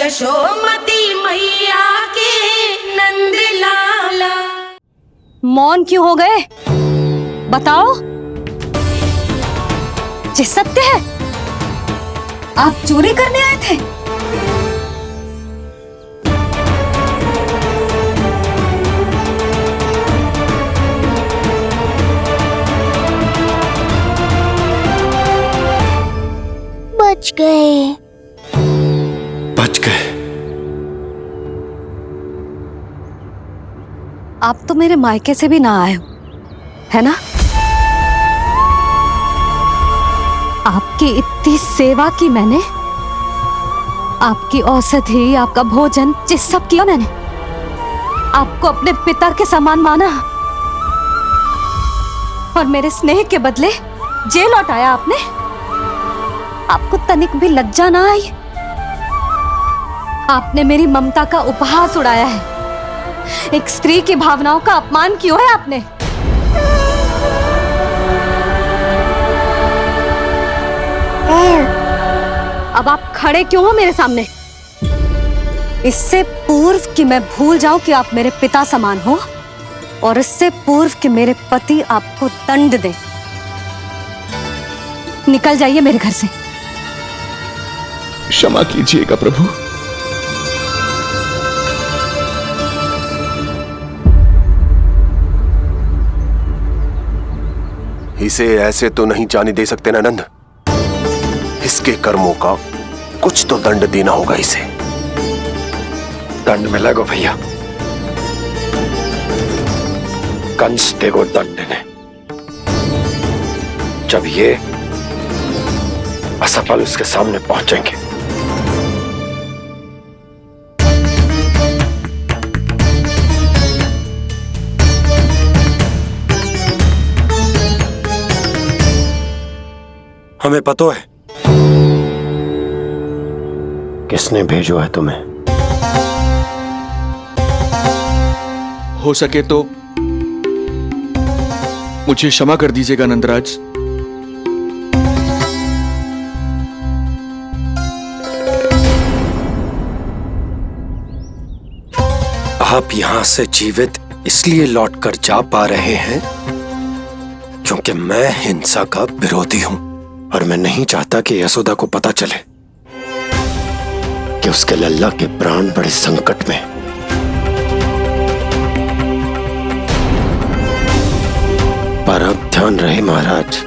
यशोमती मैया के नंद लाला। मौन क्यों हो गए? बताओ। ये सत्य है, आप चोरी करने आए थे? बच गए। बच गए। आप तो मेरे मायके से भी ना आए हो, है ना? आपकी इतनी सेवा की मैंने, आपकी औषधि, आपका भोजन, ये सब किया मैंने। आपको अपने पिता के समान माना और मेरे स्नेह के बदले जेल लौटाया आपने। आपको तनिक भी लज्जा ना आई? आपने मेरी ममता का उपहास उड़ाया है। एक स्त्री की भावनाओं का अपमान क्यों है आपने? अब आप खड़े क्यों हो मेरे सामने? इससे पूर्व कि मैं भूल जाऊं कि आप मेरे पिता समान हो, और इससे पूर्व कि मेरे पति आपको दंड दे, निकल जाइए मेरे घर से। क्षमा कीजिएगा प्रभु। इसे ऐसे तो नहीं जाने दे सकते ना नंद। इसके कर्मों का कुछ तो दंड देना होगा इसे। दंड मिलेगा भैया, कंस देगो दंड ने। जब ये असफल उसके सामने पहुंचेंगे। हमें पता है किसने भेजो है तुम्हें। हो सके तो मुझे क्षमा कर दीजिएगा नंदराज। आप यहां से जीवित इसलिए लौटकर जा पा रहे हैं क्योंकि मैं हिंसा का विरोधी हूं, और मैं नहीं चाहता कि यशोदा को पता चले कि उसके लल्ला के प्राण बड़े संकट में। पर अब ध्यान रहे महाराज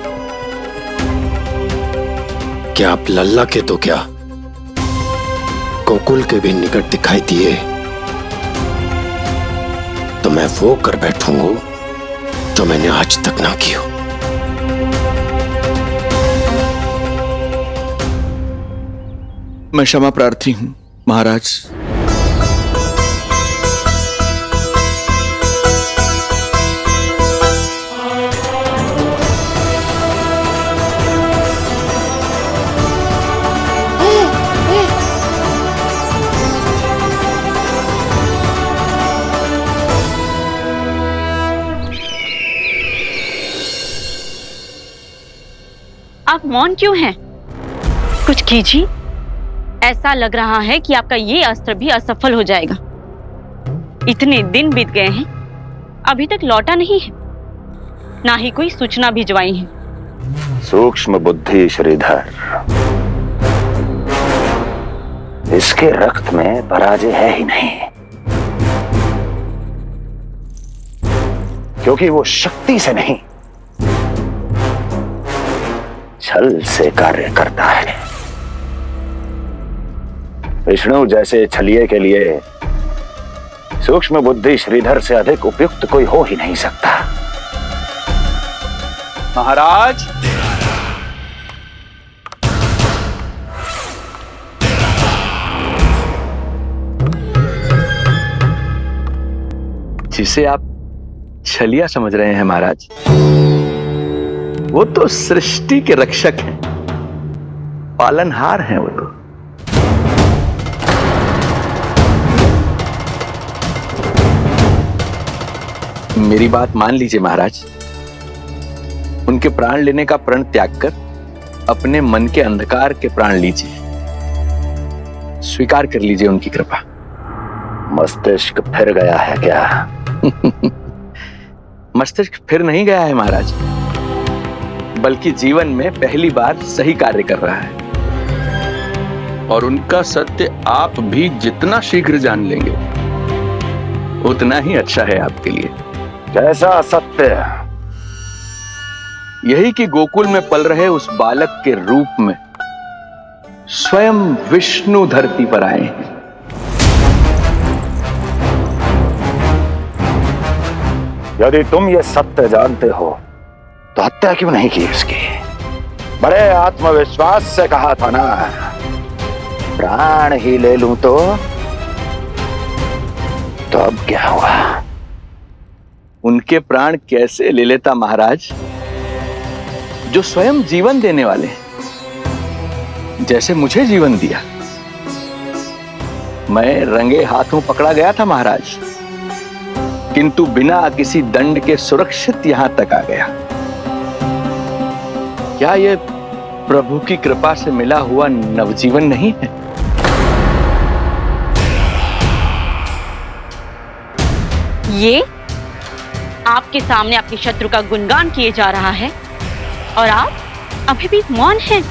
कि आप लल्ला के तो क्या, गोकुल के भी निकट दिखाई दिए तो मैं वो कर बैठूंगा जो मैंने आज तक ना की हो। मैं क्षमा प्रार्थी हूं महाराज। आप मौन क्यों हैं? कुछ कीजिए। ऐसा लग रहा है कि आपका ये अस्त्र भी असफल हो जाएगा। इतने दिन बीत गए हैं, अभी तक लौटा नहीं है, ना ही कोई सूचना भिजवाई है। सूक्ष्म बुद्धि श्रीधर, इसके रक्त में पराजय है ही नहीं, क्योंकि वो शक्ति से नहीं छल से कार्य करता है। विष्णु जैसे छलिए के लिए सूक्ष्म बुद्धि श्रीधर से अधिक उपयुक्त कोई हो ही नहीं सकता। महाराज, जिसे आप छलिया समझ रहे हैं महाराज, वो तो सृष्टि के रक्षक हैं, पालनहार हैं वो तो। मेरी बात मान लीजिए महाराज, उनके प्राण लेने का प्रण त्याग कर अपने मन के अंधकार के प्राण लीजिए। स्वीकार कर लीजिए उनकी कृपा। मस्तिष्क फिर गया है क्या? मस्तिष्क फिर नहीं गया है महाराज, बल्कि जीवन में पहली बार सही कार्य कर रहा है। और उनका सत्य आप भी जितना शीघ्र जान लेंगे उतना ही अच्छा है आपके लिए। कैसा सत्य? यही कि गोकुल में पल रहे उस बालक के रूप में स्वयं विष्णु धरती पर आए हैं। यदि तुम ये सत्य जानते हो तो हत्या क्यों नहीं की उसकी? बड़े आत्मविश्वास से कहा था ना, प्राण ही ले लूं तो अब क्या हुआ? उनके प्राण कैसे ले लेता महाराज, जो स्वयं जीवन देने वाले हैं, जैसे मुझे जीवन दिया। मैं रंगे हाथों पकड़ा गया था महाराज, किंतु बिना किसी दंड के सुरक्षित यहां तक आ गया। क्या यह प्रभु की कृपा से मिला हुआ नवजीवन नहीं है? ये आपके सामने अपने शत्रु का गुणगान किए जा रहा है और आप अभी भी मौन हैं।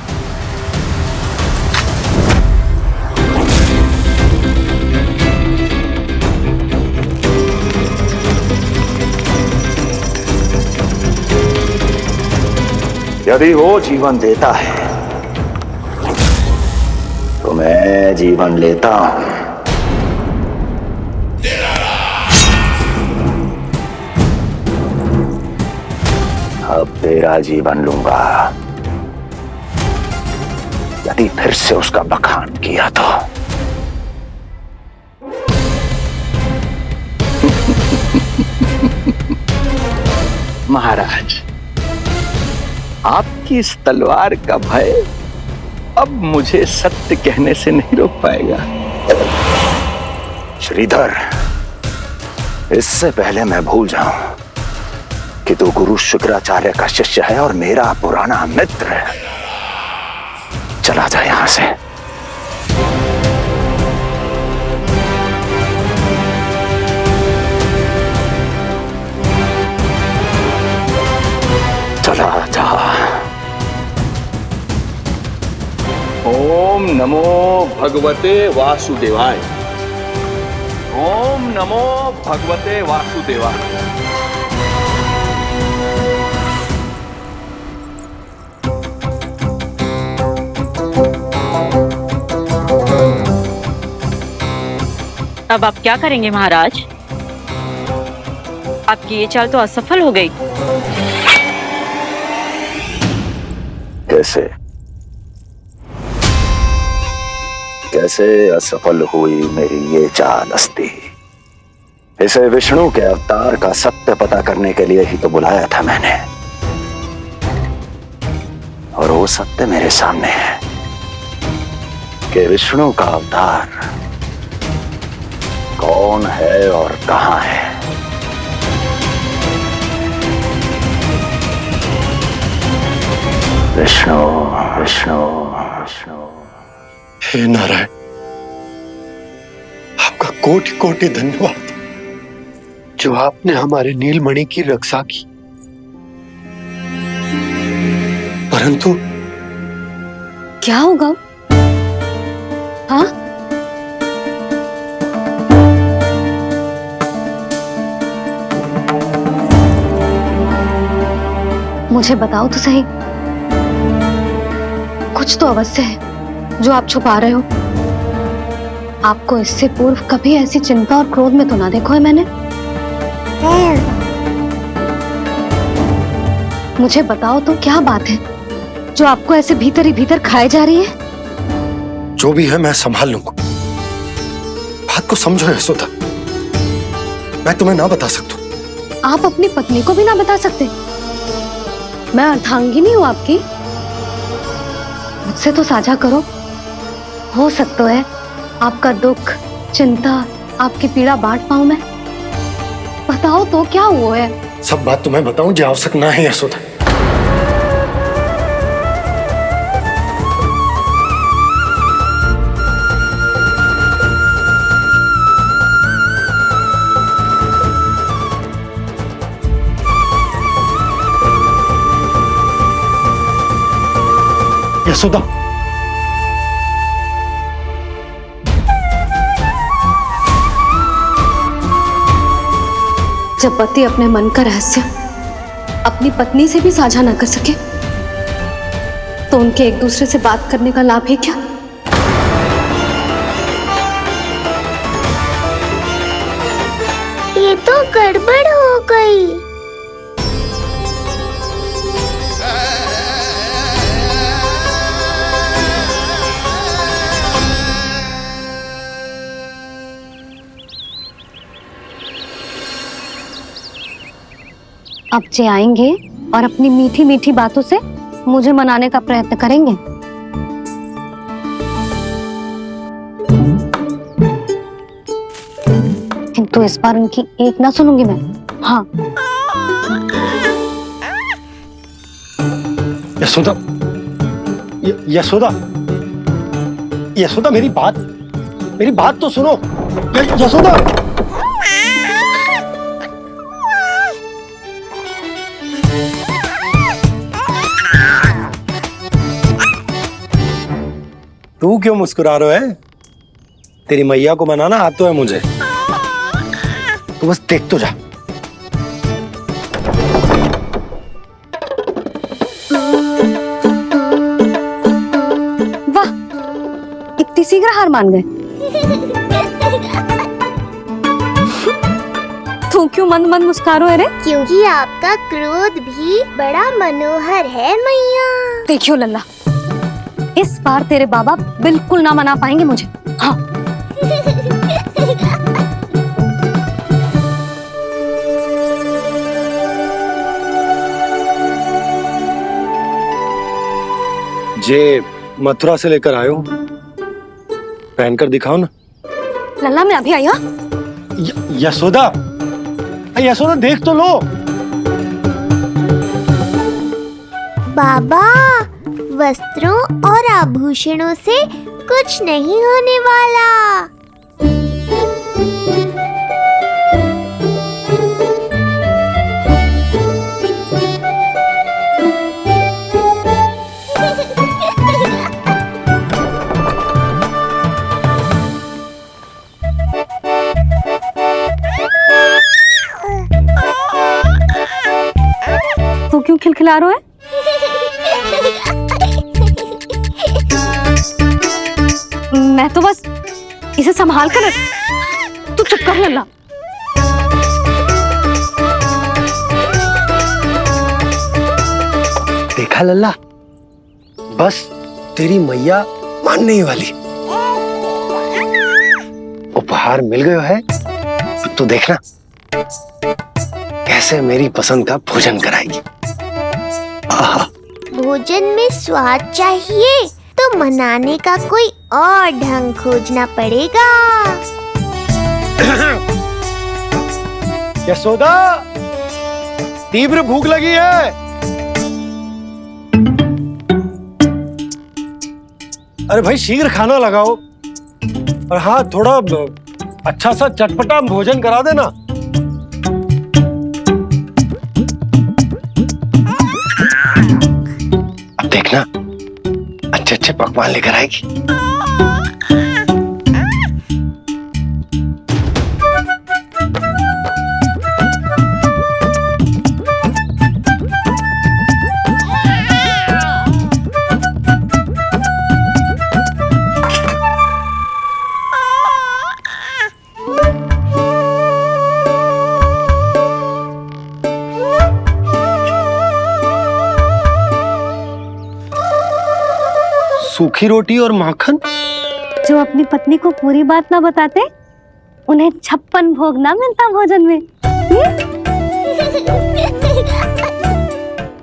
यदि वो जीवन देता है तो मैं जीवन लेता हूं। अब तेरा जीवन लूंगा यदि फिर से उसका बखान किया तो। महाराज, आपकी इस तलवार का भय अब मुझे सत्य कहने से नहीं रोक पाएगा। श्रीधर, इससे पहले मैं भूल जाऊं कि तू गुरु शुक्राचार्य का शिष्य है और मेरा पुराना मित्र है, चला जा यहां से। चला जा। ओम नमो भगवते वासुदेवाय। ओम नमो भगवते वासुदेवाय। अब आप क्या करेंगे महाराज? आपकी ये चाल तो असफल हो गई। कैसे असफल हुई मेरी ये चाल अस्ति? इसे विष्णु के अवतार का सत्य पता करने के लिए ही तो बुलाया था मैंने, और वो सत्य मेरे सामने है कि विष्णु का अवतार कौन है और कहां है। विष्णु विष्णु विष्णु। हे नारायण, आपका कोटि कोटि धन्यवाद जो आपने हमारे नीलमणि की रक्षा की। परंतु क्या होगा? हाँ, मुझे बताओ तो सही, कुछ तो अवश्य है जो आप छुपा रहे हो। आपको इससे पूर्व कभी ऐसी चिंता और क्रोध में तो ना देखो है मैंने। मुझे बताओ तो क्या बात है जो आपको ऐसे भीतर ही भीतर खाए जा रही है? जो भी है मैं संभाल लूंगा। बात को समझो यशोदा, मैं तुम्हें ना बता सकता। आप अपनी पत्नी को भी ना बता सकते? मैं अर्धांगिनी हूं आपकी, मुझसे तो साझा करो। हो सकता है आपका दुख, चिंता, आपकी पीड़ा बांट पाऊं मैं। बताओ तो क्या हुआ है? सब बात तुम्हें बताऊं जो आवश्यक ना है यशोदा। यशोदा, जब पति अपने मन का रहस्य अपनी पत्नी से भी साझा ना कर सके तो उनके एक दूसरे से बात करने का लाभ है क्या? ये तो गड़बड़ हो गई। अब जे आएंगे और अपनी मीठी मीठी बातों से मुझे मनाने का प्रयत्न करेंगे। किंतु इस बार उनकी एक ना सुनूंगी मैं। हाँ, यशोदा, यशोदा, यशोदा, मेरी बात तो सुनो। यशोदा, तू क्यों मुस्कुरा रहा है? तेरी मैया को मनाना आता है मुझे। तू बस देख तो जा। वाह, इतनी शीघ्र हार मान गए। तू क्यों मंद मंद मुस्कुरा रहे? क्योंकि आपका क्रोध भी बड़ा मनोहर है मैया। देखियो लल्ला, इस बार तेरे बाबा बिल्कुल ना मना पाएंगे मुझे। हाँ, जे मथुरा से लेकर आयो, पहनकर दिखाओ ना। लल्ला मैं अभी आई। हाँ, यशोदा, यशोदा देख तो लो। बाबा, वस्त्रों और आभूषणों से कुछ नहीं होने वाला। तू क्यों खिलखिला रहा है? मैं तो बस इसे संभाल कर। तू चुप कर लल्ला। देखा लल्ला, बस तेरी मैया मानने ही वाली। उपहार मिल गयो है, तू देखना कैसे मेरी पसंद का भोजन कराएगी। आहा, भोजन में स्वाद चाहिए तो मनाने का कोई और ढंग खोजना पड़ेगा। यशोदा, तीव्र भूख लगी है। अरे भाई शीघ्र खाना लगाओ, और हाँ थोड़ा अच्छा सा चटपटा भोजन करा देना। अब देखना अच्छे अच्छे पकवान लेकर आएगी। सूखी रोटी और माखन। जो अपनी पत्नी को पूरी बात ना बताते उन्हें 56 भोग ना मिलता भोजन में।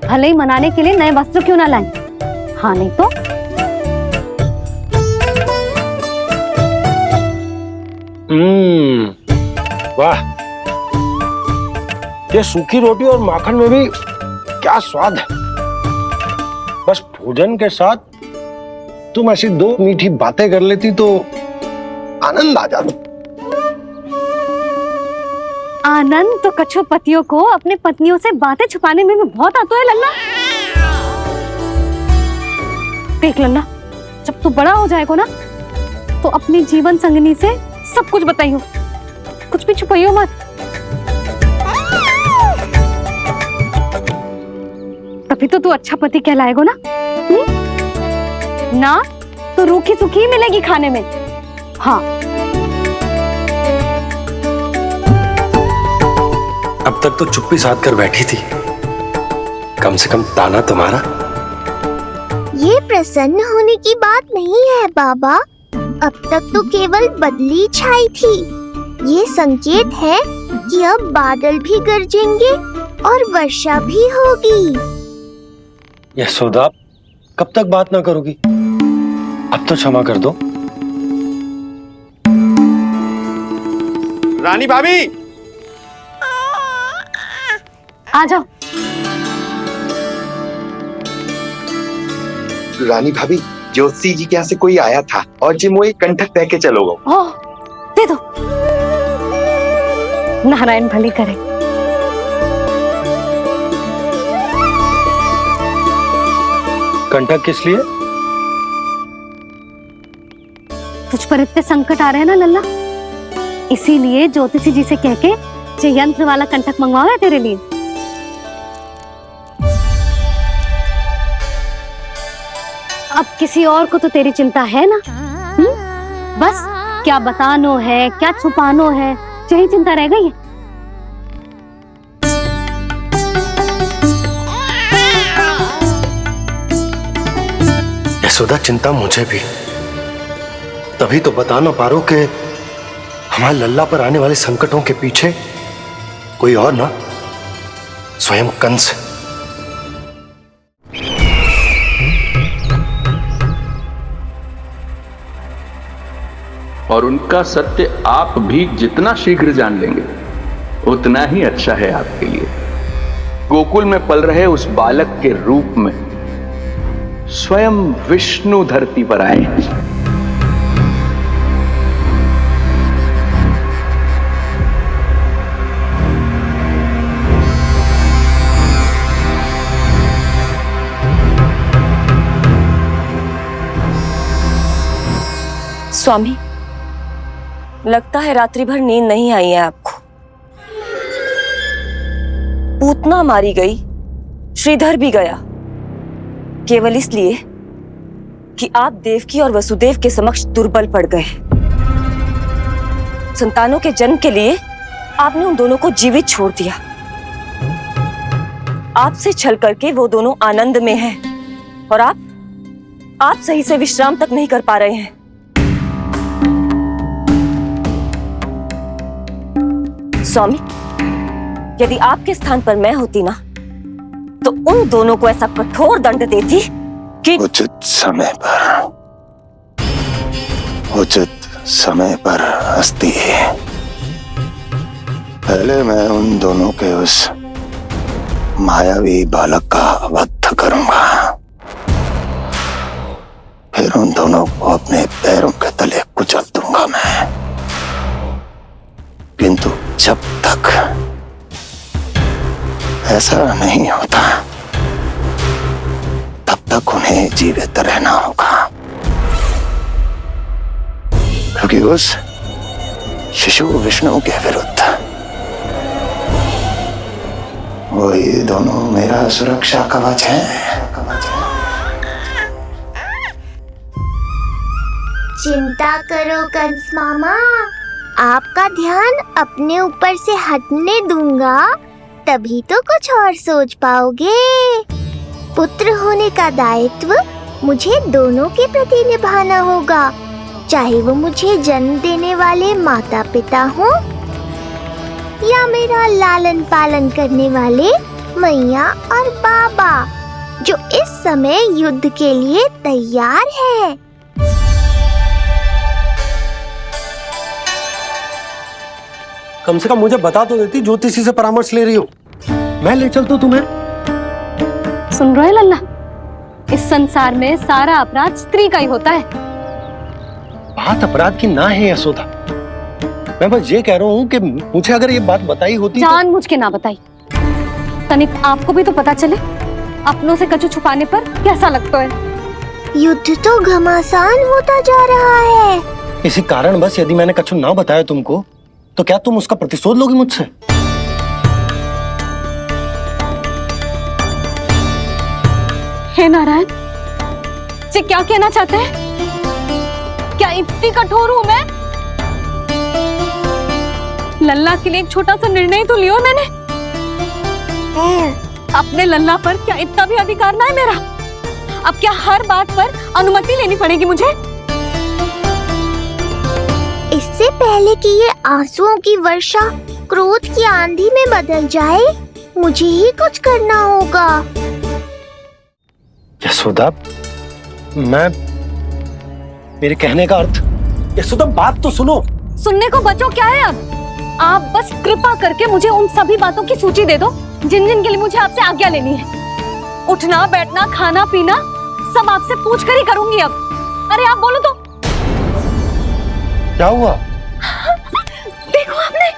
भले ही मनाने के लिए नए वस्त्र क्यों ना लाएं। हाँ नहीं तो वाह, ये सूखी रोटी और माखन में भी क्या स्वाद है। बस भोजन के साथ तुम ऐसी दो मीठी बातें कर लेती तो आनंद आ जाता। आनंद तो कछु पतियों को अपने पत्नियों से बातें छुपाने में भी बहुत आता है लल्ला। देख लल्ला, जब तू बड़ा हो जाएगा ना तो अपनी जीवन संगनी से सब कुछ बताइयो, कुछ भी छुपाइयो मत। तभी तो तू अच्छा पति कहलाएगा ना। ना तो रूखी सूखी मिलेगी खाने में। हाँ, अब तक तो चुप्पी साध कर बैठी थी, कम से कम ताना तुम्हारा। ये प्रसन्न होने की बात नहीं है बाबा, अब तक तो केवल बदली छाई थी। ये संकेत है कि अब बादल भी गरजेंगे और वर्षा भी होगी। यशोदा, कब तक बात ना करोगी? अब तो क्षमा कर दो। रानी भाभी, आ जाओ। रानी भाभी, ज्योति जी के यहाँ से कोई आया था और जी मुझे कंठक दे के चलो गो। ओह, दे दो। नारायण भली करे। कंठक किस लिए? तुझ पर इतने संकट आ रहे हैं ना लल्ला, इसीलिए ज्योतिषी जी से कह के ये यंत्र वाला कंठक मंगवाया है तेरे लिए। अब किसी और को तो तेरी चिंता है ना? बस क्या बतानो है, क्या छुपानो है, यही चिंता रह गई है। यशोदा, चिंता मुझे भी, तभी तो बता ना पा रहा कि हमारे लल्ला पर आने वाले संकटों के पीछे कोई और ना, स्वयं कंस। और उनका सत्य आप भी जितना शीघ्र जान लेंगे उतना ही अच्छा है आपके लिए। गोकुल में पल रहे उस बालक के रूप में स्वयं विष्णु धरती पर आए हैं। स्वामी, लगता है रात्रि भर नींद नहीं आई है आपको। पूतना मारी गई, श्रीधर भी गया, केवल इसलिए कि आप देवकी और वसुदेव के समक्ष दुर्बल पड़ गए। संतानों के जन्म के लिए आपने उन दोनों को जीवित छोड़ दिया। आपसे छल करके वो दोनों आनंद में हैं और आप सही से विश्राम तक नहीं कर पा रहे हैं। स्वामी, यदि आपके स्थान पर मैं होती ना तो उन दोनों को ऐसा कठोर दंड देती कि उचित समय पर हस्ती। पहले मैं उन दोनों के उस मायावी बालक का वध करूंगा, फिर उन दोनों को अपने पैरों के तले कुचल दूंगा मैं। किंतु जब तक ऐसा नहीं होता तब तक उन्हें जीवित रहना होगा, क्योंकि उस शिशु विष्णु के विरुद्ध वही दोनों मेरा सुरक्षा कवच है। चिंता करो कंस मामा, आपका ध्यान अपने ऊपर से हटने दूंगा, तभी तो कुछ और सोच पाओगे। पुत्र होने का दायित्व मुझे दोनों के प्रति निभाना होगा, चाहे वो मुझे जन्म देने वाले माता पिता हो या मेरा लालन पालन करने वाले मैया और बाबा, जो इस समय युद्ध के लिए तैयार है। कम से कम मुझे बता तो देती, ज्योतिषी से परामर्श ले रही हो, मैं ले चलता तुम्हें। सुन रहे लल्ला, इस संसार में सारा अपराध स्त्री का ही होता है। बात अपराध की ना है यशोदा, मैं बस ये कह रहा हूँ कि मुझे अगर ये बात बताई होती जानबूझ के ना बताई, तनिक आपको भी तो पता चले अपनों से कछु छुपाने पर कैसा लगता है। युद्ध तो घमासान होता जा रहा है। इसी कारण बस यदि मैंने कछु ना बताया तुमको, तो क्या तुम उसका प्रतिशोध लोगी मुझसे? हे नारायण, ये क्या कहना चाहते हैं? क्या इतनी कठोर हूं मैं? लल्ला के लिए एक छोटा सा निर्णय तो लियो मैंने। अपने लल्ला पर क्या इतना भी अधिकार ना है मेरा? अब क्या हर बात पर अनुमति लेनी पड़ेगी मुझे? इससे पहले कि ये आंसुओं की वर्षा क्रोध की आंधी में बदल जाए, मुझे ही कुछ करना होगा। यशोदा, मेरे कहने का अर्थ, यशोदा बात तो सुनो। सुनने को बचो क्या है अब? आप बस कृपा करके मुझे उन सभी बातों की सूची दे दो जिन जिन के लिए मुझे आपसे आज्ञा लेनी है। उठना, बैठना, खाना, पीना सब आपसे पूछ कर ही करूंगी अब। अरे आप बोलो तो। क्या हुआ? देखो आपने।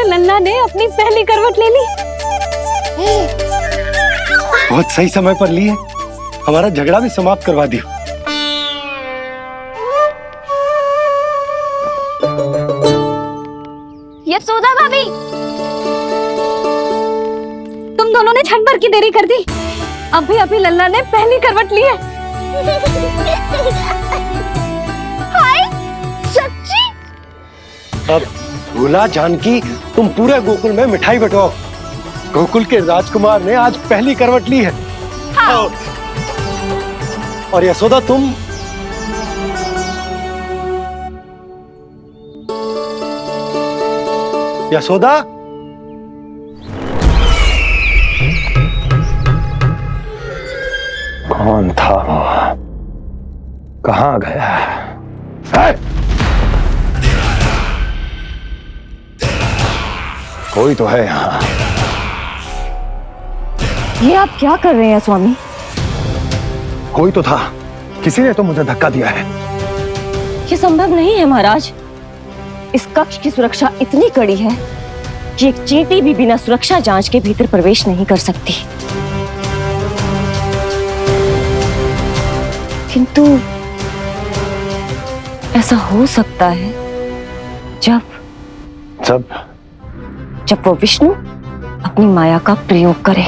लल्ला ने अपनी पहली करवट ले ली। बहुत सही समय पर ली है। हमारा झगड़ा भी समाप्त करवा दिया। यशोदा भाभी, तुम दोनों ने क्षण भर की देरी कर दी। अभी लल्ला ने पहली करवट ली है। हाय, सच्ची? अब भूला जानकी, तुम पूरे गोकुल में मिठाई बंटवाओ। गोकुल के राजकुमार ने आज पहली करवट ली है। हाँ। और यशोदा तुम यशोदा, कौन था वो? कहाँ गया? कोई तो है यहाँ। ये आप क्या कर रहे हैं स्वामी? कोई तो था, किसी ने तो मुझे धक्का दिया है। ये संभव नहीं है महाराज। इस कक्ष की सुरक्षा इतनी कड़ी है कि एक चींटी भी बिना सुरक्षा जांच के भीतर प्रवेश नहीं कर सकती। किंतु ऐसा हो सकता है जब वो विष्णु अपनी माया का प्रयोग करे।